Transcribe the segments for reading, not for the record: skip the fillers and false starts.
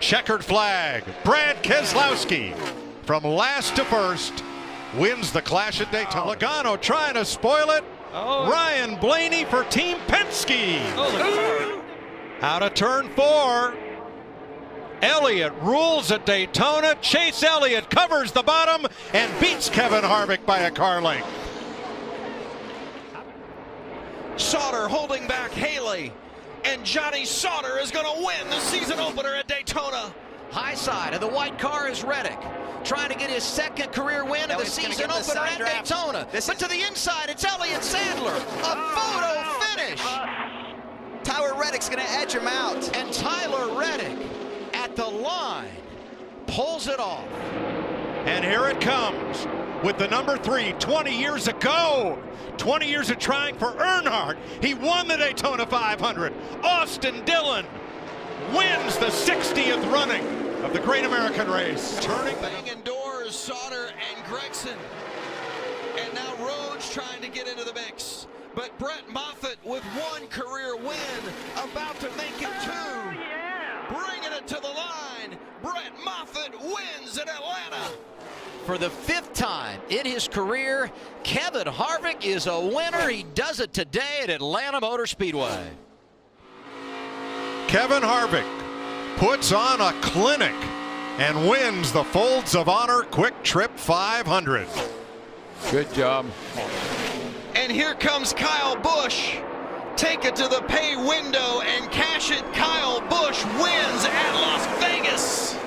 Checkered flag. Brad Keselowski from last to first wins the Clash at Daytona. Logano trying to spoil it. Ryan Blaney for Team Penske. Out of turn 4. Elliott rules at Daytona. Chase Elliott covers the bottom and beats Kevin Harvick by a car length. Sauter holding back Haley, and Johnny Sauter is going to win the season opener at Daytona. High side of the white car is Reddick, trying to get his second career win of the season opener at Daytona. But to the inside, it's Elliott Sadler. A photo finish. Tyler Reddick's going to edge him out. And Tyler Reddick at the line pulls it off. And here it comes with the number 3 20 years ago. 20 years of trying for Earnhardt. He won the Daytona 500. Austin Dillon wins the 60th running of the Great American Race. Turning bang indoors, Sauter and Gregson. And now Rhodes trying to get into the mix. But Brett Moffitt with 1 career win, about to make it 2. Bringing it to the line. Brett Moffitt wins in Atlanta. For the 5th time in his career, Kevin Harvick is a winner. He does it today at Atlanta Motor Speedway. Kevin Harvick puts on a clinic and wins the Folds of Honor Quick Trip 500. Good job. And here comes Kyle Busch. Take it to the pay window and cash it. Kyle Busch wins at Las Vegas.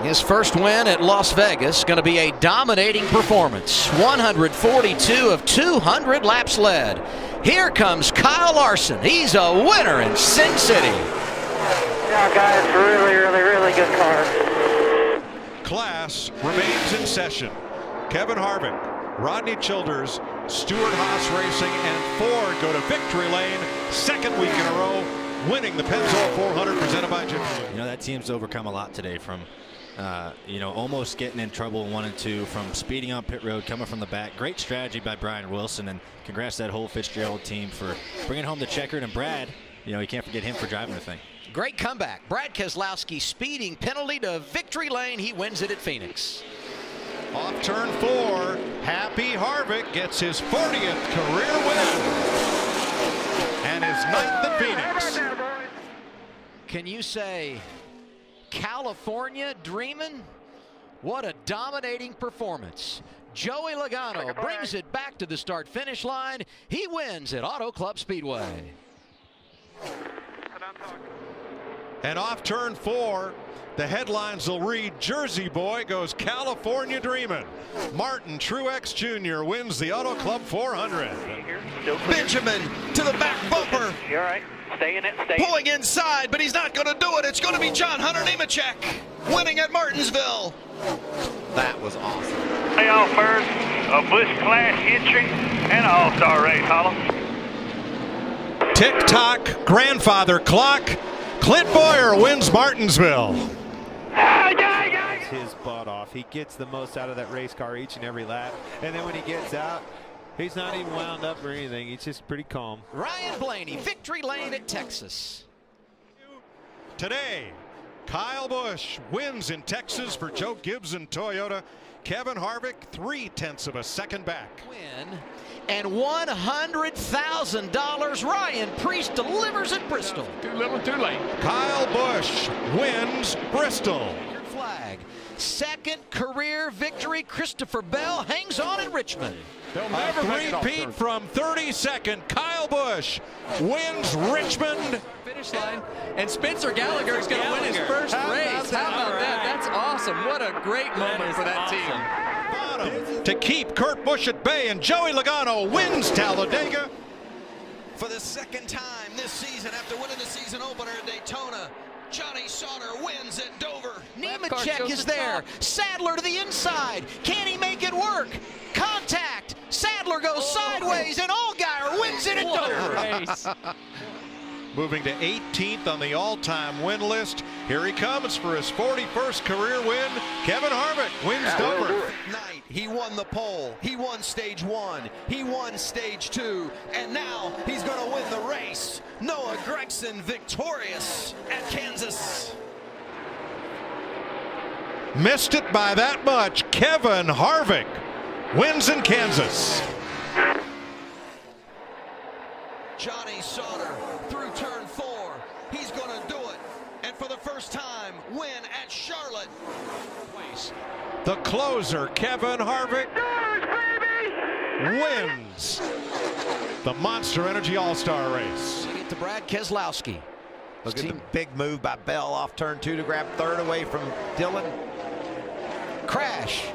His first win at Las Vegas, going to be a dominating performance. 142 of 200 laps led. Here comes Kyle Larson. He's a winner in Sin City. Yeah, guys, really good car. Class remains in session. Kevin Harvick, Rodney Childers, Stewart Haas Racing, and Ford go to victory lane. 2nd week in a row, winning the Pennzoil 400 presented by Jim. You know, that team's overcome a lot today from almost getting in trouble in 1 and 2, from speeding on pit road, coming from the back. Great strategy by Brian Wilson, and congrats to that whole Fitzgerald team for bringing home the checkered. And Brad, you can't forget him for driving the thing. Great comeback. Brad Keselowski speeding penalty to victory lane. He wins it at Phoenix. Off turn 4, Happy Harvick gets his 40th career win and his 9th at Phoenix. Can you say California dreaming? What a dominating performance. Joey Logano brings it back to the start-finish line. He wins at Auto Club Speedway. And off turn 4, the headlines will read, Jersey boy goes California dreaming. Martin Truex Jr. wins the Auto Club 400. Benjamin to the back bumper. You all right? Stay in it, stay. Pulling inside, but he's not going to do it. It's going to be John Hunter Nemechek winning at Martinsville. That was awesome. Playoff first, a Busch Clash entry, and an all-star race, Hollow. Tick-tock, grandfather clock. Clint Boyer wins Martinsville. It's his butt off. He gets the most out of that race car each and every lap. And then when he gets out, he's not even wound up or anything. He's just pretty calm. Ryan Blaney, victory lane at Texas. Today, Kyle Busch wins in Texas for Joe Gibbs and Toyota. Kevin Harvick 0.3 of a second back. Win and $100,000. Ryan Priest delivers at Bristol. Too little, too late. Kyle Busch wins Bristol. Flag. 2nd career victory. Christopher Bell hangs on in Richmond. They'll A never make it off three-peat turn. from 32nd. Kyle Busch wins Richmond. Finish line, and Spencer Gallagher is going to win his first race. How about that? That's awesome. What a great moment for that team. Bottom to keep Kurt Busch at bay, and Joey Logano wins Talladega. For the 2nd time this season after winning the season opener at Daytona, Johnny Sauter wins at Dover. Nemechek is there. Sadler to the inside. Can he make it work? Contact. Sadler goes sideways, and Allgaier wins it at Dover. Race. Moving to 18th on the all-time win list. Here he comes for his 41st career win. Kevin Harvick wins Dover. Night, he won the pole. He won stage 1. He won stage 2. And now he's going to win the race. Noah Gragson victorious at Kansas. Missed it by that much. Kevin Harvick wins in Kansas. Johnny Sauter through turn 4. He's going to do it. And for the first time, win at Charlotte. The closer, Kevin Harvick, wins the Monster Energy All-Star race. Get to Brad Keselowski. Look at the big move by Bell off turn 2 to grab third away from Dillon. Crash.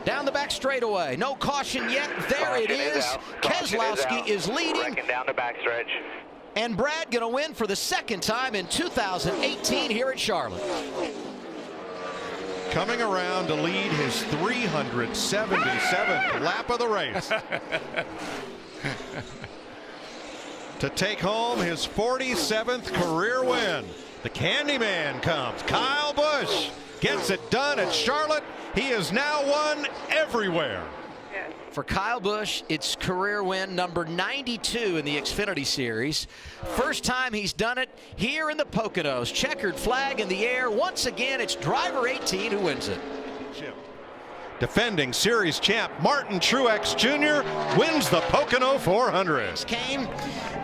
Down the back straightaway. No caution yet. There it is. Keselowski is leading. Down the backstretch. And Brad going to win for the second time in 2018 here at Charlotte. Coming around to lead his 377th lap of the race. To take home his 47th career win. The Candyman comes. Kyle Busch gets it done at Charlotte. He has now won everywhere. For Kyle Busch, it's career win number 92 in the Xfinity Series. First time he's done it here in the Poconos. Checkered flag in the air. Once again, it's driver 18 who wins it. Defending series champ Martin Truex Jr. wins the Pocono 400. Came,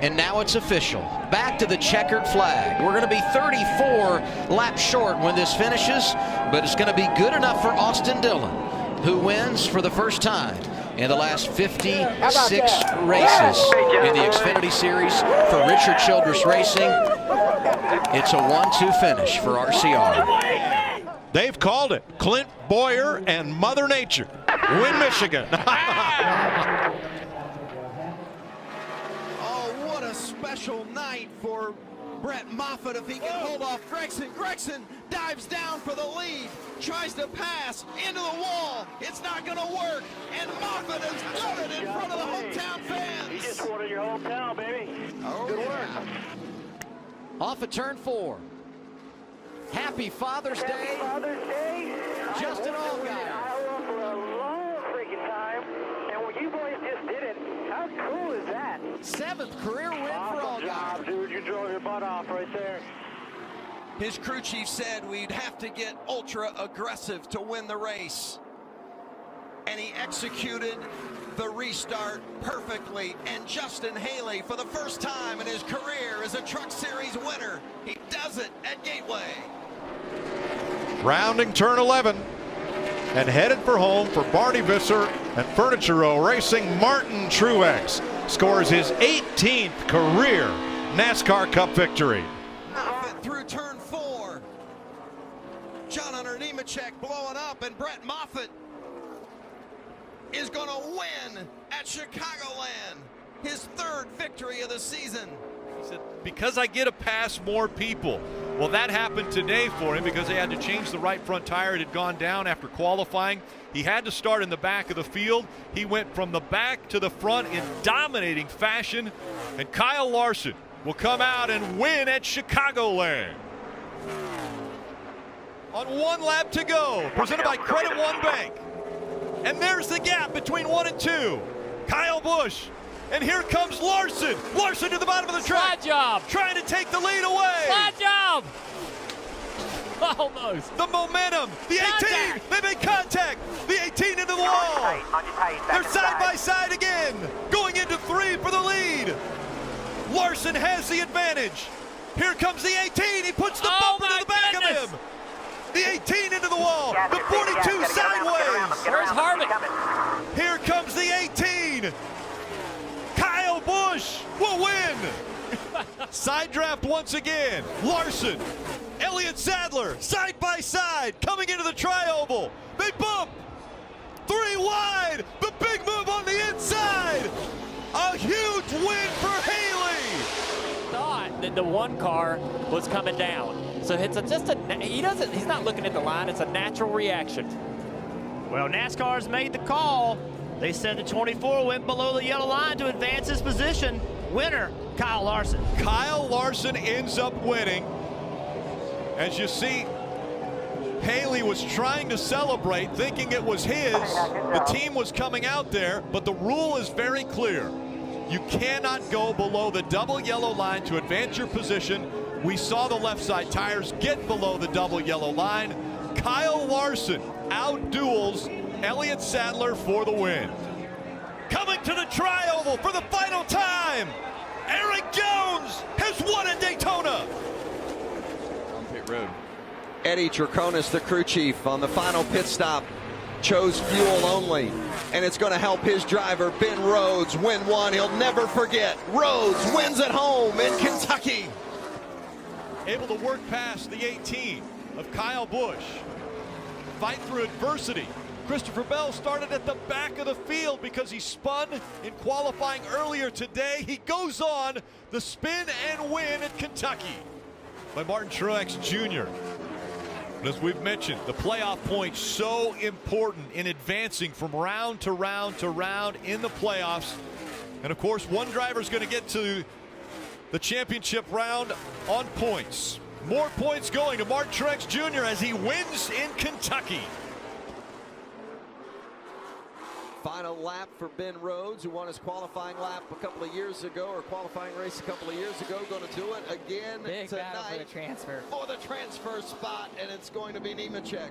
and now it's official. Back to the checkered flag. We're going to be 34 laps short when this finishes, but it's going to be good enough for Austin Dillon, who wins for the first time in the last 56 races in the Xfinity Series for Richard Childress Racing. It's a 1-2 finish for RCR. They've called it. Clint Boyer and Mother Nature win Michigan. Oh, what a special night for Brett Moffitt if he can hold off Gregson. Gregson dives down for the lead, tries to pass into the wall. It's not going to work, and Moffitt has done it in front of the hometown fans. You just wanted your hometown, baby. Oh, good work. Off at turn 4. Happy Father's Day. Father's Day. Justin Allgaier. Iowa for a long freaking time, and what you boys just did it. How cool is that? 7th career win for Awesome job, Allgaier. dude. You drove your butt off right there. His crew chief said we'd have to get ultra aggressive to win the race. And he executed the restart perfectly. And Justin Haley, for the first time in his career, is a Truck Series winner. He does it at Gateway. Rounding turn 11 and headed for home for Barney Visser and Furniture Row Racing. Martin Truex scores his 18th career NASCAR Cup victory. Moffitt through turn 4. John Hunter Nemechek blowing up, and Brett Moffitt is going to win at Chicagoland. His 3rd victory of the season. He said, because I get to pass more people. Well, that happened today for him because they had to change the right front tire. It had gone down after qualifying. He had to start in the back of the field. He went from the back to the front in dominating fashion. And Kyle Larson will come out and win at Chicagoland. On 1 lap to go, presented by Credit One Bank. And there's the gap between 1 and 2. Kyle Busch. And here comes Larson. Larson to the bottom of the track. Slide job. Trying to take the lead away. Slide job. Almost. The momentum. The 18. They make contact. The 18 into the wall. They're side by side again. Going into 3 for the lead. Larson has the advantage. Here comes the 18. He puts the bumper to the back of him. The 18 into the wall. The 42 sideways. Where's Harvick? Here comes the 18. Kyle Busch will win. Side draft once again. Larson, Elliott Sadler, side by side, coming into the tri-oval. They bump. 3 wide. The big move on the inside. A huge win for Haley. Thought that the 1 car was coming down. So it's he's not looking at the line. It's a natural reaction. Well, NASCAR's made the call. They said the 24 went below the yellow line to advance his position. Winner, Kyle Larson. Kyle Larson ends up winning. As you see, Haley was trying to celebrate, thinking it was his. The team was coming out there, but the rule is very clear. You cannot go below the double yellow line to advance your position. We saw the left side tires get below the double yellow line. Kyle Larson outduels Elliott Sadler for the win. Coming to the Tri-Oval for the final time, Eric Jones has won at Daytona. On pit road. Eddie Draconis, the crew chief, on the final pit stop, chose fuel only, and it's going to help his driver, Ben Rhodes, win one he'll never forget. Rhodes wins at home in Kentucky. Able to work past the 18 of Kyle Busch. Fight through adversity. Christopher Bell started at the back of the field because he spun in qualifying earlier today. He goes on the spin and win at Kentucky by Martin Truex Jr. And as we've mentioned, the playoff points so important in advancing from round to round to round in the playoffs. And of course, one driver is going to get to the championship round on points. More points going to Martin Truex Jr. as he wins in Kentucky. Final lap for Ben Rhodes, who won his qualifying lap a couple of years ago, or qualifying race a couple of years ago. Going to do it again Big tonight battle for the transfer. For the transfer spot, and it's going to be Nemechek.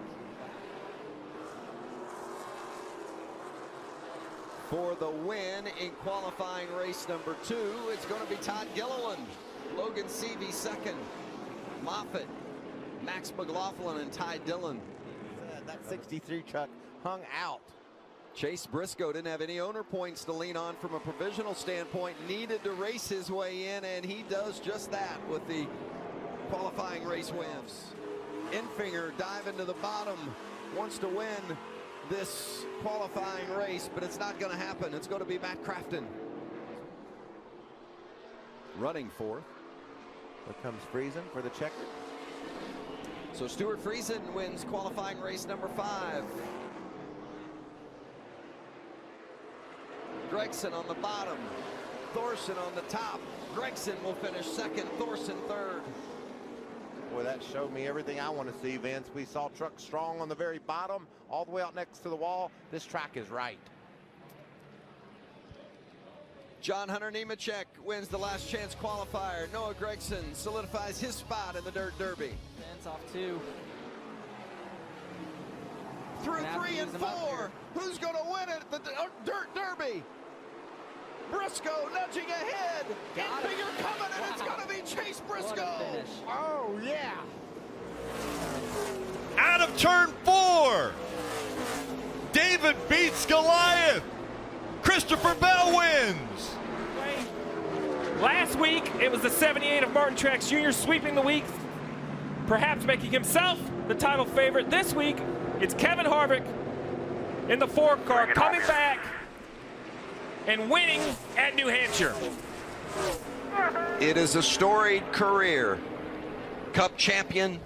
For the win in qualifying race number 2, it's going to be Todd Gilliland. Logan Seavey second. Moffitt, Max McLaughlin, and Ty Dillon. That 63 truck hung out. Chase Briscoe didn't have any owner points to lean on from a provisional standpoint, needed to race his way in, and he does just that with the qualifying race wins. Infinger diving to the bottom, wants to win this qualifying race, but it's not going to happen. It's going to be Matt Crafton running fourth. Here comes Friesen for the checker. So Stuart Friesen wins qualifying race number 5. Gregson on the bottom, Thorson on the top. Gregson will finish second, Thorson third. Boy, that showed me everything I want to see, Vince. We saw truck strong on the very bottom, all the way out next to the wall. This track is right. John Hunter Nemechek wins the last chance qualifier. Noah Gregson solidifies his spot in the Dirt Derby. Ben's off 2. Through 3 and 4, who's going to win it at the Dirt Derby? Briscoe nudging ahead. Infinger coming, and it's going to be Chase Briscoe. Oh, yeah. Out of turn 4, David beats Goliath. Christopher Bell wins. Last week, it was the 78 of Martin Truex Jr. sweeping the week, perhaps making himself the title favorite. This week, it's Kevin Harvick in the 4 car coming back and winning at New Hampshire. It is a storied career. Cup champion.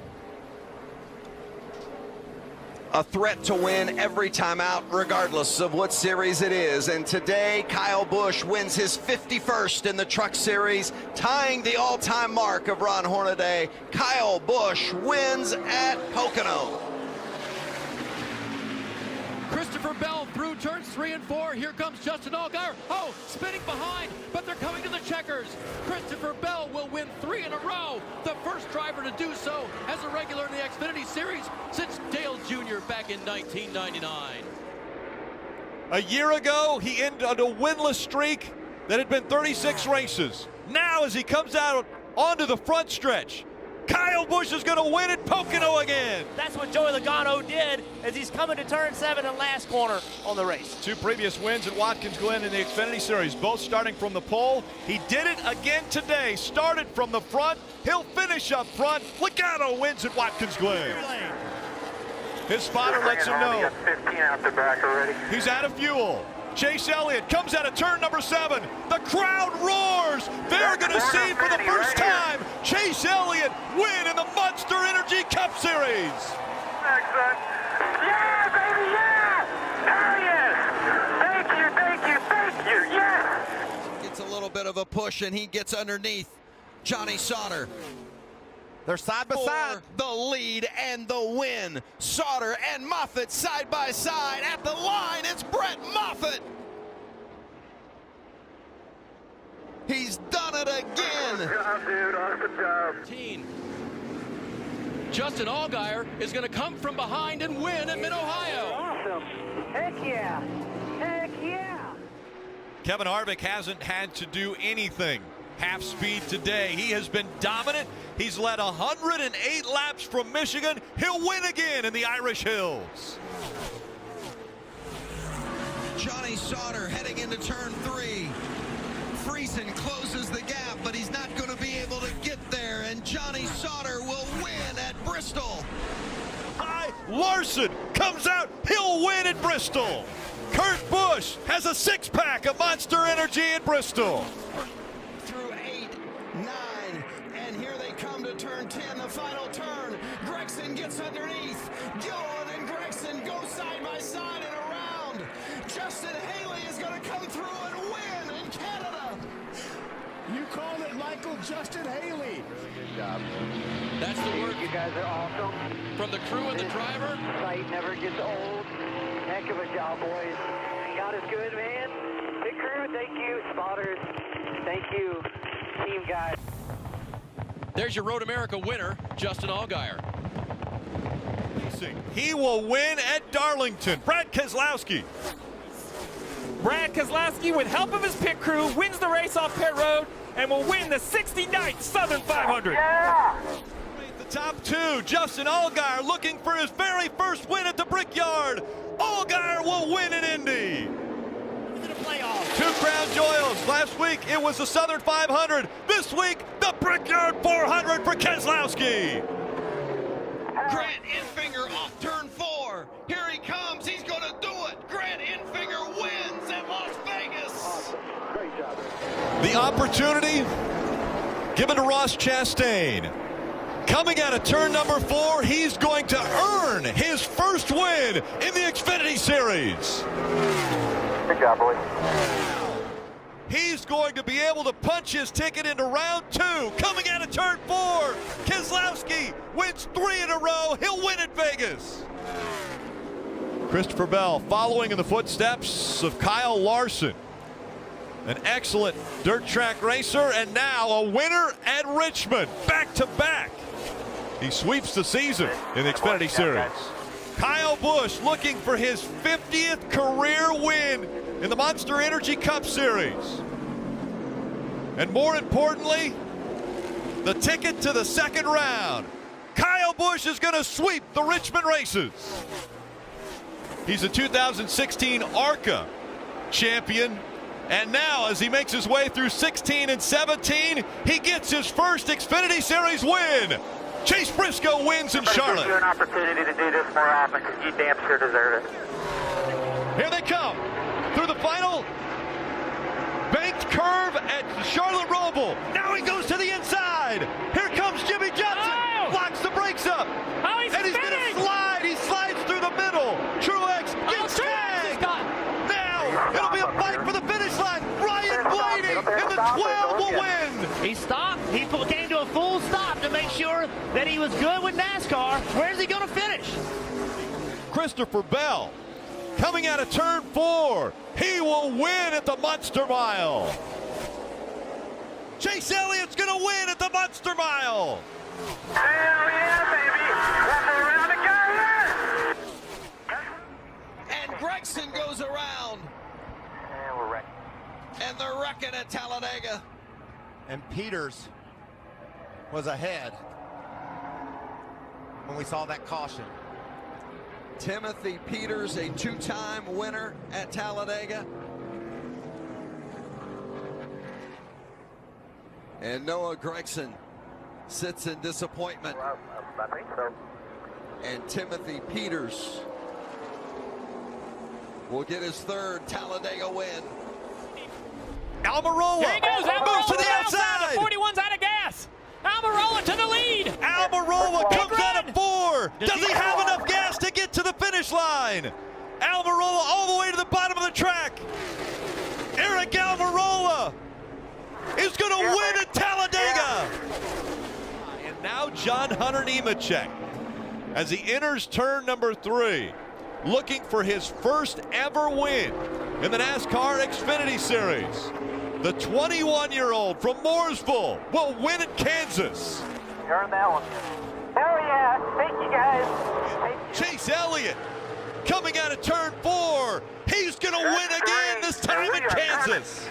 A threat to win every time out, regardless of what series it is. And today, Kyle Busch wins his 51st in the Truck Series, tying the all-time mark of Ron Hornaday. Kyle Busch wins at Pocono. Christopher Bell through turns 3 and 4. Here comes Justin Allgaier. Oh, spinning behind, but they're coming to the checkers. Christopher Bell will win 3 in a row. The first driver to do so as a regular in the Xfinity Series since Dale Jr. back in 1999. A year ago, he ended a winless streak that had been 36 races. Now, as he comes out onto the front stretch, Kyle Busch is going to win at Pocono again. That's what Joey Logano did as he's coming to turn 7 and last corner on the race. 2 previous wins at Watkins Glen in the Xfinity Series, both starting from the pole. He did it again today, started from the front. He'll finish up front. Logano wins at Watkins Glen. His spotter lets him know 15 out the back already. he's out of fuel. Chase Elliott comes out of turn number 7. The crowd roars. They're going to see for the first time Chase Elliott win in the Monster Energy Cup Series. Excellent. Yeah, baby, yeah! Hell yes! Thank you, thank you, thank you, yes! Gets a little bit of a push, and he gets underneath Johnny Sauter. They're side by side. The lead and the win. Sauter and Moffitt side by side at the line. It's Brett Moffitt. He's done it again. Good job, dude. Awesome job. Justin Allgaier is going to come from behind and win at Mid-Ohio. Awesome. Heck yeah. Heck yeah. Kevin Harvick hasn't had to do anything half speed today. He has been dominant. He's led 108 laps from Michigan. He'll win again in the Irish Hills. Johnny Sauter heading into turn 3. Friesen closes the gap, but he's not going to be able to get there, and Johnny Sauter will win at Bristol. Larson comes out. He'll win at Bristol. Kurt Busch has a six-pack of Monster Energy at Bristol. Through 8, 9, and here they come to turn 10, the final turn. Gregson gets underneath. Gilliland and Gregson go side by side and around. Justin Haley is going to come through and win in Canada. You called it, Michael. Justin Haley. Really good job. That's the word You guys are awesome. from the crew and the driver. Fight never gets old. Heck of a job, boys. God is good, man. Big crew, thank you. Spotters, thank you. Team guys. There's your Road America winner, Justin Allgaier. He will win at Darlington. Brad Keselowski. Brad Keselowski, with help of his pit crew, wins the race off pit road and will win the 69th Southern 500. Yeah! The top two, Justin Allgaier looking for his very first win at the Brickyard. Allgaier will win in Indy. To the playoffs. 2 Crown Joyals. Last week it was the Southern 500. This week the Brickyard 400 for Keselowski. Grant Enfinger off turn 4. Here he comes. He's going to do it. Grant Enfinger wins at Las Vegas. Awesome. Great job. The opportunity given to Ross Chastain. Coming out of turn number 4, he's going to earn his first win in the Xfinity Series. Good job, boys. He's going to be able to punch his ticket into round 2. Coming out of turn 4, Keselowski wins 3 in a row. He'll win at Vegas. Christopher Bell following in the footsteps of Kyle Larson. An excellent dirt track racer, and now a winner at Richmond, back-to-back. He sweeps the season in the Xfinity Series. Kyle Busch looking for his 50th career win in the Monster Energy Cup Series. And more importantly, the ticket to the second round. Kyle Busch is going to sweep the Richmond races. He's a 2016 ARCA champion. And now, as he makes his way through 16 and 17, he gets his first Xfinity Series win. Chase Briscoe wins in Charlotte. Give you an opportunity to do this more often because you damn sure deserve it. Here they come through the final banked curve at Charlotte Roval. Now he goes to the inside. Here comes Jimmy Johnson. Oh! Locks the brakes up. Oh, he's and he's going to slide. He slides through the middle. Truex gets tagged. Now it'll be a fight for the finish line. Ryan Blaney in the 12 will win. He stopped. He came to a full stop to make sure that he was good with NASCAR. Where's he going to finish? Christopher Bell coming out of turn 4. He will win at the Monster Mile. Chase Elliott's going to win at the Monster Mile. Hell yeah, baby. That's around the car. And Gregson goes around. And we're wrecked. And they're wrecking at Talladega. And Peters was ahead when we saw that caution. Timothy Peters, a 2-time winner at Talladega. And Noah Gregson sits in disappointment. Well, I think so. And Timothy Peters will get his 3rd Talladega win. Almirola Here he goes. moves to Almirola the outside. The 41's out of gas. Almirola to the lead. Almirola comes run. out of 4. Does he have enough gas to get to the finish line? Almirola all the way to the bottom of the track. Eric Almirola is going to win at Talladega. And now John Hunter Nemechek, as he enters turn number 3, looking for his first ever win in the NASCAR Xfinity Series. The 21-year-old from Mooresville will win at Kansas. You earned that one. Hell yeah. Chase Elliott coming out of turn 4. He's going to win again, this time in Kansas.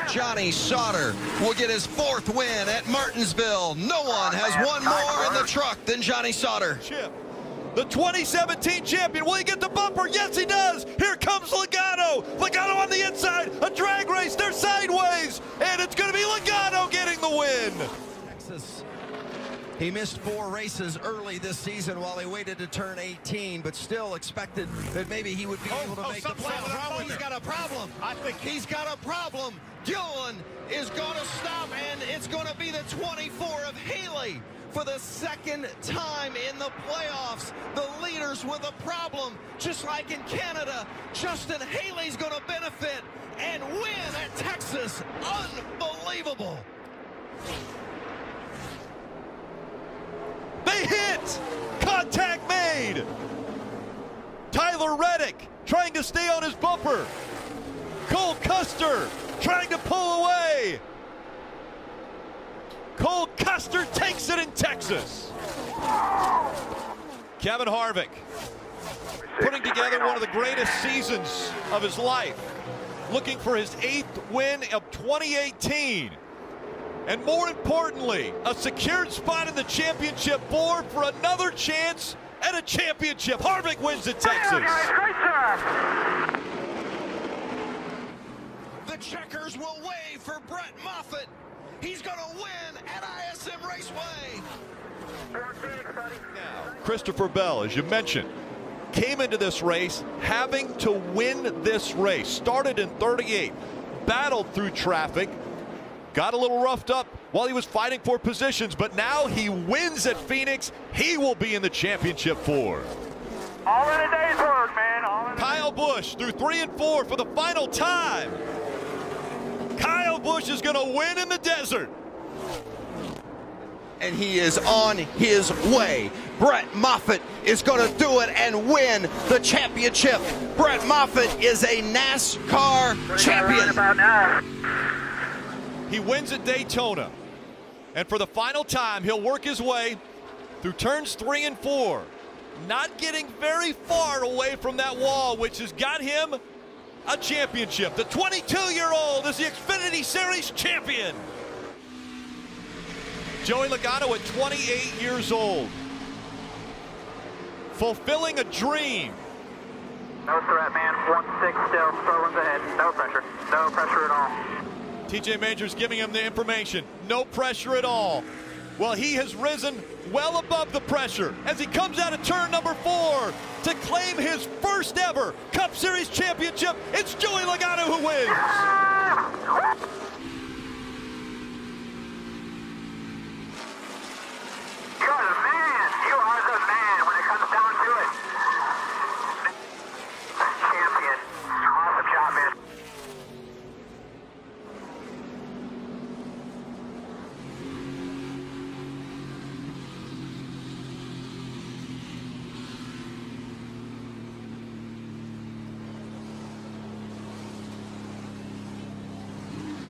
Johnny Sauter will get his 4th win at Martinsville. No one has won more in the truck than Johnny Sauter. The 2017 champion, will he get the bumper? Yes, he does. Here comes Logano. Logano on the inside, a drag race, they're sideways, and it's going to be Logano getting the win. Texas. He missed 4 races early this season while he waited to turn 18, but still expected that maybe he would be able to make the playoffs. He's got a problem. I think he's got a problem. Dillon is going to stop, and it's going to be the 24 of Haley. For the 2nd time in the playoffs, the leaders with a problem. Just like in Canada, Justin Haley's going to benefit and win at Texas. Unbelievable. They hit! Contact made! Tyler Reddick trying to stay on his bumper. Cole Custer trying to pull away. Cole Custer takes it in Texas. Kevin Harvick putting together one of the greatest seasons of his life, looking for his 8th win of 2018. And more importantly, a secured spot in the championship board for another chance at a championship. Harvick wins at Texas. The checkers will wave for Brett Moffitt. He's going to win at ISM Raceway. Now, Christopher Bell, as you mentioned, came into this race having to win this race. Started in 38, battled through traffic, got a little roughed up while he was fighting for positions, but now he wins at Phoenix. He will be in the championship 4. All in a day's work, man. Kyle Busch through 3 and 4 for the final time. Kyle Busch is going to win in the desert. And he is on his way. Brett Moffitt is going to do it and win the championship. Brett Moffitt is a NASCAR champion. He wins at Daytona. And for the final time, he'll work his way through turns 3 and 4. Not getting very far away from that wall, which has got him a championship. The 22-year-old is the Xfinity Series champion. Joey Logano at 28 years old. Fulfilling a dream. No threat, man. 1-6 still. Slow ahead. No pressure. No pressure at all. TJ Majors giving him the information. No pressure at all. Well, he has risen well above the pressure as he comes out of turn number 4 to claim his first ever Cup Series championship. It's Joey Logano who wins.